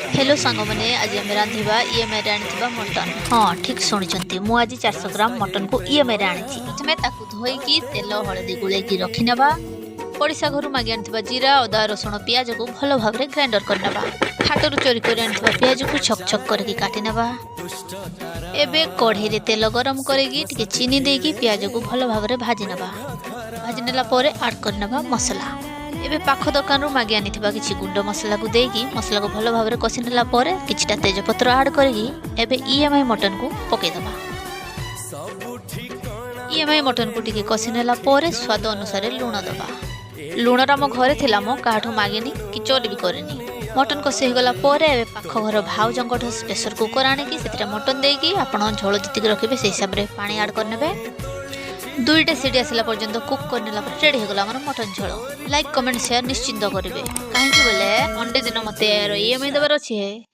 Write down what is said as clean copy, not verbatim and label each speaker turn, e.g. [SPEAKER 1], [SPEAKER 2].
[SPEAKER 1] Hello सांग मैंने आज आम रांधिबा ईएमआई रे आनिथिबा मटन। हाँ ठीक शुणी मु आज 400 ग्राम मटन को ईएमआई रे आनिछि। प्रथमे ताकू धोईकी तेल हळदी गुलेकी रखि नेबा। पड़िसा घर मागी आनिथिबा जीरा अदा रसुण पियाज को भल भाव में ग्राइंडर कर नेबा। हाटरू चोरी कर आनिथिबा पियाज को छक छक करके काटी नेबा। एबे कढ़ी रे तेल गरम करके टिके चीनी देकी पियाज को भल भाव में भाजी नेबा। भाजी नेला परे ऐड कर नेबा मसला। एबे पाख दुकान रू मागी आनिथिबा किछि गुंड मसला को देकी मसला को भल भाव में कषि नेला परे किछिटा तेजपत्र ऐड करकी एबे ईएमआई मटन को पके दबा। ईएमआई मटन को टिके कषि नेला परे स्वाद अनुसार लूण दबा। लूण आम घरे थिला मो काठू मागिनी कि चोरी भी करेनी। मटन कषि हो गला परे एबे पाख घर भाउजंकठ प्रेशर कुकर आनिकी सेतिरे मटन देकी आपण झोल जितिक रखिबे से हिसाब रे पानी ऐड करनेबे। दुईटा सीटी आसला पर्यंत कुक करनेला पर रेडी हो गला हमर मटन झोल। लाइक कमेंट शेयर निश्चिंत करिवे काहे कि बोले मंडे दिन मते ईएमआई देबार अछि।